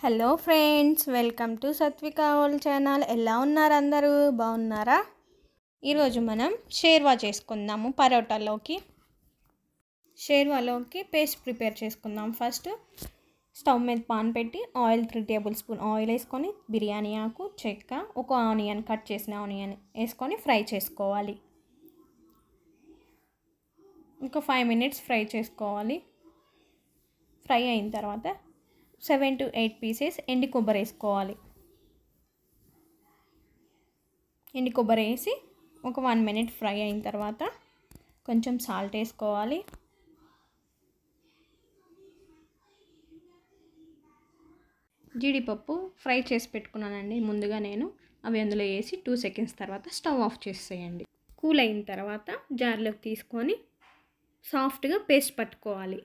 Hello friends, welcome to Satvika ఓల్ channel. ఎలా ఉన్నారు అందరూ? బాగున్నారా? ఈరోజు మనం షేర్వా చేసుకుందాము. షేర్వాలోకి పేస్ట్ ప్రిపేర్ చేసుకుందాం. ఫస్ట్ స్టవ్ మీద పాన్ పెట్టి ఆయిల్ 3 టేబుల్ స్పూన్ ఆయిల్ వేసుకొని బిర్యానీ ఆకు, చెక్క, ఒక ఆనియన్, కట్ చేసిన ఆనియన్ వేసుకొని ఫ్రై చేసుకోవాలి. ఇంకా 5 మినిట్స్ ఫ్రై చేసుకోవాలి. ఫ్రై అయిన తర్వాత 7 to 8 పీసెస్ ఎండి కొబ్బరి వేసుకోవాలి. ఎండి కొబ్బరి వేసి ఒక 1 మినిట్ ఫ్రై అయిన తర్వాత కొంచెం సాల్ట్ వేసుకోవాలి. జీడిపప్పు ఫ్రై చేసి పెట్టుకున్నానండి ముందుగా నేను. అవి అందులో వేసి 2 సెకండ్స్ తర్వాత స్టవ్ ఆఫ్ చేసేయండి. కూల్ అయిన తర్వాత జార్లోకి తీసుకొని సాఫ్ట్గా పేస్ట్ పట్టుకోవాలి.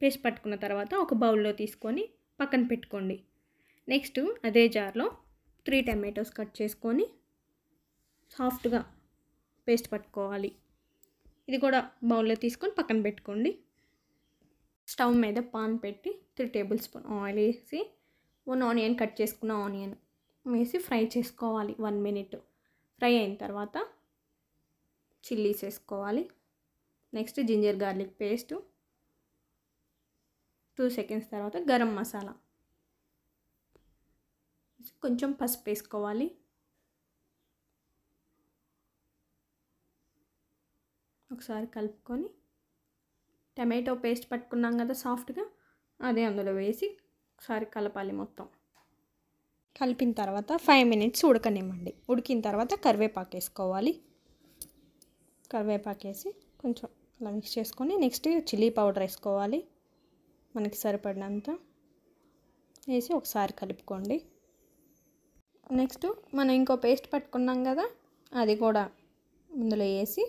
పేస్ట్ పట్టుకున్న తర్వాత ఒక బౌల్లో తీసుకొని పక్కన పెట్టుకోండి. నెక్స్ట్ అదే జార్లో 3 టమాటోస్ కట్ చేసుకొని సాఫ్ట్గా పేస్ట్ పట్టుకోవాలి. ఇది కూడా బౌల్లో తీసుకొని పక్కన పెట్టుకోండి. స్టవ్ మీద పాన్ పెట్టి 3 టేబుల్ స్పూన్ ఆయిల్ వేసి 1 ఆనియన్, కట్ చేసుకున్న ఆనియన్ వేసి ఫ్రై చేసుకోవాలి. 1 మినిట్ ఫ్రై అయిన తర్వాత చిల్లీస్ వేసుకోవాలి. Next ginger garlic paste, 2 seconds తర్వాత గరం మసాలా, కొంచెం పసుపు వేసుకోవాలి. ఒకసారి కలుపుకొని టమాటో పేస్ట్ పట్టుకున్నాం కదా సాఫ్ట్గా, అదే అందులో వేసి ఒకసారి కలపాలి. మొత్తం కలిపిన తర్వాత 5 మినిట్స్ ఉడకనివ్వండి. ఉడికిన తర్వాత కరివేపాకు వేసుకోవాలి. కరివేపాకు వేసి కొంచెం అలా మిక్స్ చేసుకొని నెక్స్ట్ చిల్లీ పౌడర్ వేసుకోవాలి. మనకి సరిపడినంత వేసి ఒకసారి కలుపుకోండి. నెక్స్ట్ మనం ఇంకో పేస్ట్ పట్టుకున్నాం కదా, అది కూడా ఇందులో వేసి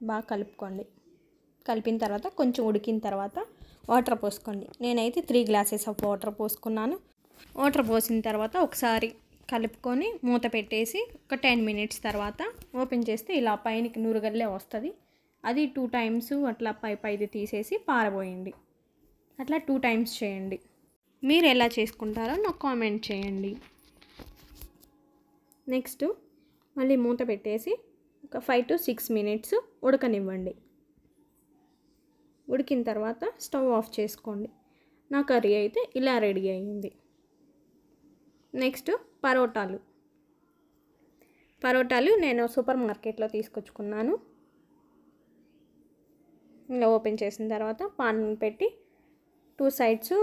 బాగా కలుపుకోండి. కలిపిన తర్వాత కొంచెం ఉడికిన తర్వాత వాటర్ పోసుకోండి. నేనైతే 3 గ్లాసెస్ ఆఫ్ వాటర్ పోసుకున్నాను. వాటర్ పోసిన తర్వాత ఒకసారి కలుపుకొని మూత పెట్టేసి ఒక 10 మినిట్స్ తర్వాత ఓపెన్ చేస్తే ఇలా పైనకి నురగల్లే వస్తుంది. అది 2 టైమ్స్ అట్లా పైది తీసేసి పారబోయండి. అట్లా 2 టైమ్స్ చేయండి. మీరు ఎలా చేసుకుంటారో నాకు కామెంట్ చేయండి. నెక్స్ట్ మళ్ళీ మూత పెట్టేసి ఒక 5 to 6 మినిట్స్ ఉడకనివ్వండి. ఉడికిన తర్వాత స్టవ్ ఆఫ్ చేసుకోండి. నా కర్రీ అయితే ఇలా రెడీ అయింది. నెక్స్ట్ పరోటాలు నేను సూపర్ మార్కెట్లో తీసుకొచ్చుకున్నాను. ఇలా ఓపెన్ చేసిన తర్వాత పాన్ పెట్టి 2 సైడ్స్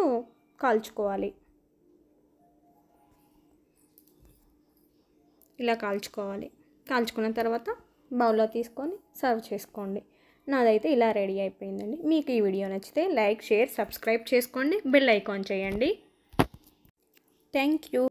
కాల్చుకోవాలి. ఇలా కాల్చుకున్న తర్వాత బౌల్లో తీసుకొని సర్వ్ చేసుకోండి. నాదైతే ఇలా రెడీ అయిపోయిందండి. మీకు ఈ వీడియో నచ్చితే లైక్, షేర్, సబ్స్క్రైబ్ చేసుకోండి. బెల్ ఐకాన్ చేయండి. Thank you.